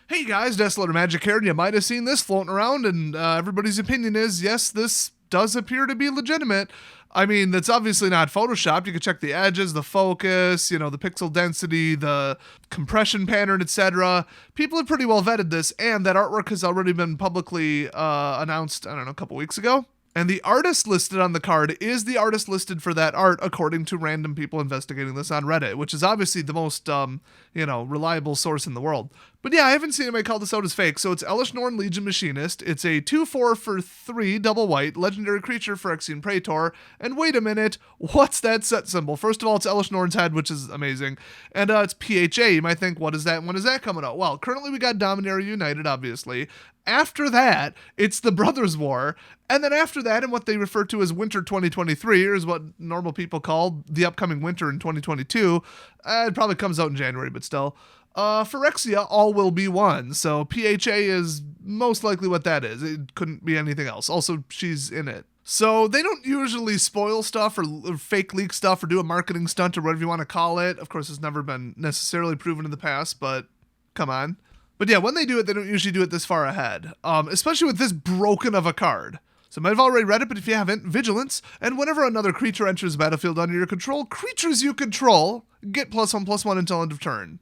Hey guys, Desolator Magic here, and you might have seen this floating around, and everybody's opinion is, yes, this does appear to be legitimate. I mean, that's obviously not photoshopped. You can check the edges, the focus, the pixel density, the compression pattern, etc. People have pretty well vetted this, and that artwork has already been publicly announced, I don't know, a couple weeks ago. And the artist listed on the card is the artist listed for that art, according to random people investigating this on Reddit, which is obviously the most, reliable source in the world. But yeah, I haven't seen anybody call this out as fake. So it's Elesh Norn, Legion Machinist. It's a 2/4 for 3 double white legendary creature Phyrexian Praetor. And wait a minute, what's that set symbol? First of all, it's Elesh Norn's head, which is amazing. And it's PHA. You might think, what is that? When is that coming out? Well, currently we got Dominaria United, obviously. After that, it's the Brothers War. And then after that, and what they refer to as Winter 2023, or is what normal people call the upcoming winter in 2022. It probably comes out in January, but still. Phyrexia, All Will Be One. So PHA is most likely what that is. It couldn't be anything else. Also, she's in it. So they don't usually spoil stuff or fake leak stuff or do a marketing stunt or whatever you want to call it. Of course, it's never been necessarily proven in the past, but come on. But yeah, when they do it, they don't usually do it this far ahead, especially with this broken of a card. So you might have already read it, but if you haven't, Vigilance. And whenever another creature enters the battlefield under your control, creatures you control get +1/+1 until end of turn.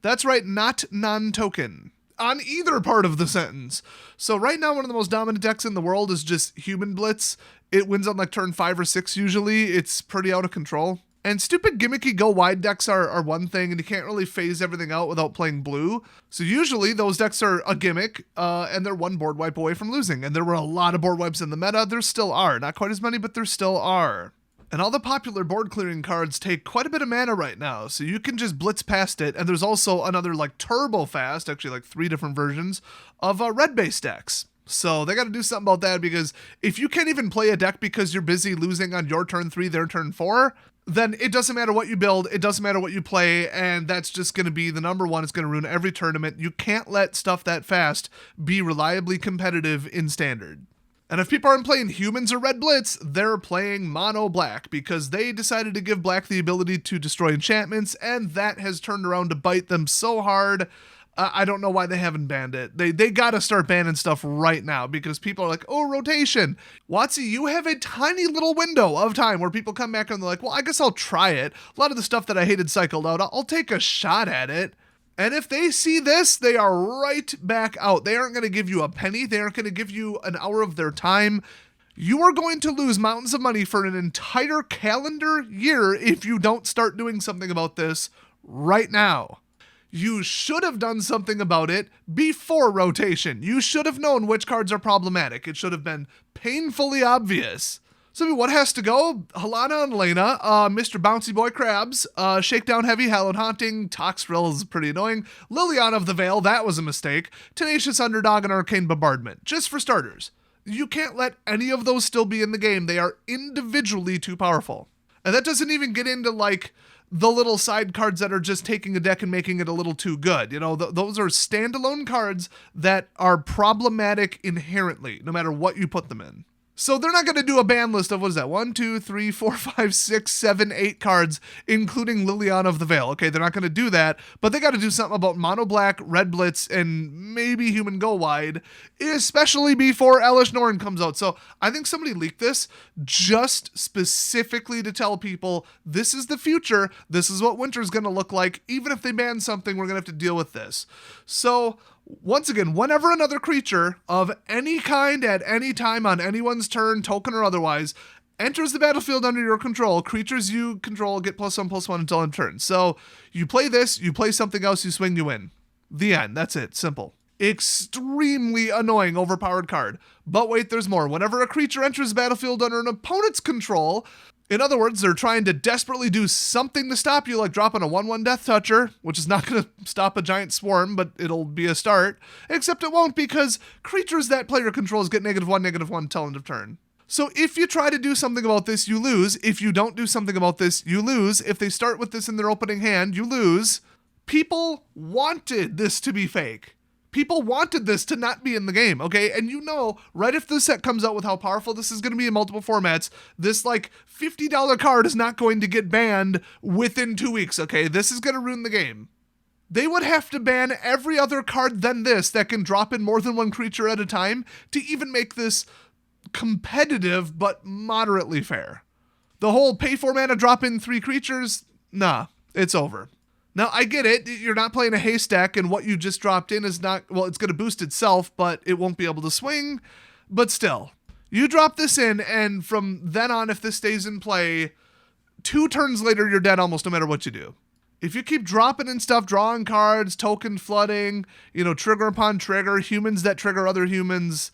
That's right, not non-token. On either part of the sentence. So right now, one of the most dominant decks in the world is just Human Blitz. It wins on like turn 5 or 6 usually. It's pretty out of control. And stupid gimmicky go-wide decks are one thing, and you can't really phase everything out without playing blue. So usually those decks are a gimmick, and they're one board wipe away from losing. And there were a lot of board wipes in the meta. There still are. Not quite as many, but there still are. And all the popular board clearing cards take quite a bit of mana right now, so you can just blitz past it. And there's also another like turbo fast, actually like 3 different versions of red-based decks. So they got to do something about that, because if you can't even play a deck because you're busy losing on your turn 3, their turn 4, then it doesn't matter what you build, it doesn't matter what you play, and that's just going to be the number one. It's going to ruin every tournament. You can't let stuff that fast be reliably competitive in Standard. And if people aren't playing humans or red blitz, they're playing mono black, because they decided to give black the ability to destroy enchantments, and that has turned around to bite them so hard. I don't know why they haven't banned it. They got to start banning stuff right now, because people are like, oh, rotation. Watsy, you have a tiny little window of time where people come back and they're like, well, I guess I'll try it. A lot of the stuff that I hated cycled out. I'll take a shot at it. And if they see this, they are right back out. They aren't going to give you a penny. They aren't going to give you an hour of their time. You are going to lose mountains of money for an entire calendar year if you don't start doing something about this right now. You should have done something about it before rotation. You should have known which cards are problematic. It should have been painfully obvious. So what has to go? Halana and Lena, Mr. Bouncy Boy Krabs, Shakedown Heavy, Hallowed Haunting, Toxrill is pretty annoying, Liliana of the Veil, that was a mistake, Tenacious Underdog, and Arcane Bombardment, just for starters. You can't let any of those still be in the game. They are individually too powerful. And that doesn't even get into, like, the little side cards that are just taking a deck and making it a little too good. Those are standalone cards that are problematic inherently, no matter what you put them in. So they're not going to do a ban list of, what is that, 1, 2, 3, 4, 5, 6, 7, 8 cards, including Liliana of the Veil. Okay, they're not going to do that, but they got to do something about Mono Black, Red Blitz, and maybe Human Go Wide, especially before Elesh Norn comes out. So I think somebody leaked this just specifically to tell people, this is the future, this is what winter's going to look like. Even if they ban something, we're going to have to deal with this. So once again, whenever another creature of any kind at any time on anyone's turn, token or otherwise, enters the battlefield under your control, creatures you control get +1/+1 until end turn. So you play this, you play something else, you swing, you win. The end. That's it. Simple. Extremely annoying overpowered card. But wait, there's more. Whenever a creature enters the battlefield under an opponent's control, in other words, they're trying to desperately do something to stop you, like dropping a 1/1 Death Toucher, which is not going to stop a giant swarm, but it'll be a start. Except it won't, because creatures that player controls get -1/-1 till end of turn. So if you try to do something about this, you lose. If you don't do something about this, you lose. If they start with this in their opening hand, you lose. People wanted this to be fake. People wanted this to not be in the game, okay? And right if this set comes out with how powerful this is going to be in multiple formats, this like $50 card is not going to get banned within 2 weeks, okay? This is going to ruin the game. They would have to ban every other card than this that can drop in more than one creature at a time to even make this competitive but moderately fair. The whole pay 4 mana drop in 3 creatures, nah, it's over. Now, I get it, you're not playing a haste deck, and what you just dropped in is not, well, it's going to boost itself, but it won't be able to swing, but still. You drop this in, and from then on, if this stays in play, 2 turns later, you're dead almost no matter what you do. If you keep dropping in stuff, drawing cards, token flooding, trigger upon trigger, humans that trigger other humans,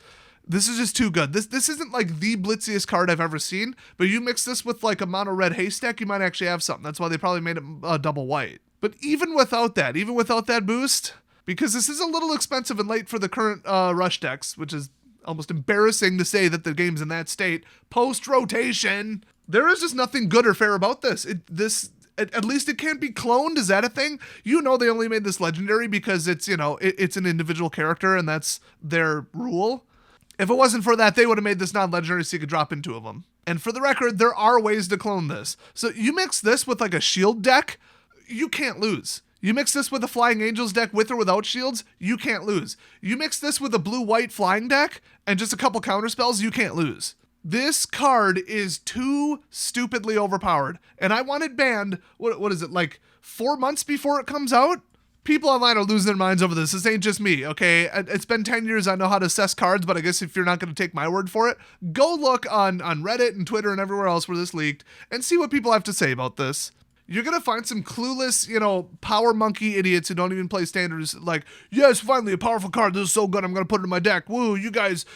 this is just too good. This isn't like the blitziest card I've ever seen, but you mix this with like a mono red haste deck, you might actually have something. That's why they probably made it double white. But even without that boost, because this is a little expensive and late for the current rush decks, which is almost embarrassing to say that the game's in that state, post-rotation, there is just nothing good or fair about this. At least it can't be cloned. Is that a thing? They only made this legendary because it's an individual character and that's their rule. If it wasn't for that, they would have made this non-legendary so you could drop in 2 of them. And for the record, there are ways to clone this. So you mix this with like a shield deck, you can't lose. You mix this with a Flying Angels deck with or without shields, you can't lose. You mix this with a blue-white flying deck and just a couple counter spells, you can't lose. This card is too stupidly overpowered, and I want it banned, what is it, like 4 months before it comes out? People online are losing their minds over this. This ain't just me, okay? It's been 10 years, I know how to assess cards, but I guess if you're not going to take my word for it, go look on Reddit and Twitter and everywhere else where this leaked, and see what people have to say about this. You're going to find some clueless, power monkey idiots who don't even play standards like, yes, finally a powerful card. This is so good. I'm going to put it in my deck. Woo, you guys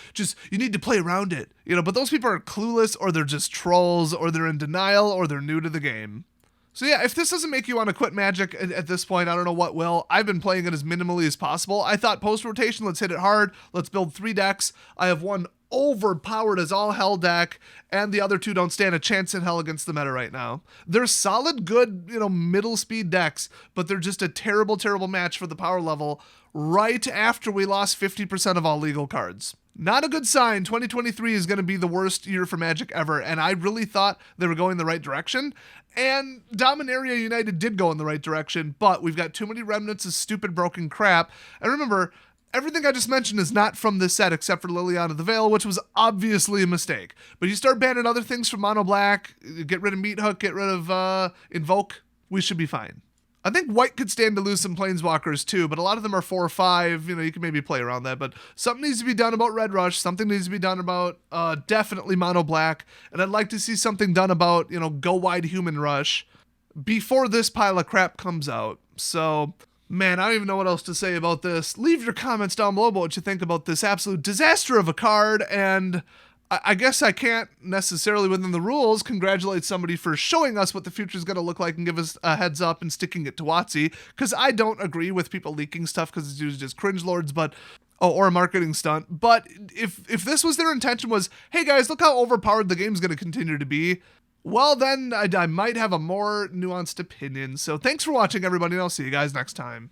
you need to play around it. But those people are clueless, or they're just trolls, or they're in denial, or they're new to the game. So yeah, if this doesn't make you want to quit Magic at this point, I don't know what will. I've been playing it as minimally as possible. I thought post-rotation, let's hit it hard. Let's build 3 decks. I have one overpowered as all hell deck, and the other 2 don't stand a chance in hell against the meta right now. They're solid, good, middle speed decks, but they're just a terrible, terrible match for the power level right after we lost 50% of all legal cards. Not a good sign. 2023 is going to be the worst year for Magic ever, and I really thought they were going the right direction. And Dominaria United did go in the right direction, but we've got too many remnants of stupid broken crap. And remember, everything I just mentioned is not from this set except for Liliana the Veil, which was obviously a mistake. But you start banning other things from Mono Black, get rid of Meat Hook, get rid of Invoke, we should be fine. I think white could stand to lose some Planeswalkers too, but a lot of them are 4 or 5. You can maybe play around that. But something needs to be done about Red Rush. Something needs to be done about definitely Mono Black. And I'd like to see something done about, Go Wide Human Rush before this pile of crap comes out. So, man, I don't even know what else to say about this. Leave your comments down below about what you think about this absolute disaster of a card. And I guess I can't necessarily, within the rules, congratulate somebody for showing us what the future is going to look like and give us a heads up and sticking it to WotC, because I don't agree with people leaking stuff because it's just cringe lords, or a marketing stunt. But if this was their intention was, hey guys, look how overpowered the game's going to continue to be, well then I might have a more nuanced opinion. So thanks for watching, everybody, and I'll see you guys next time.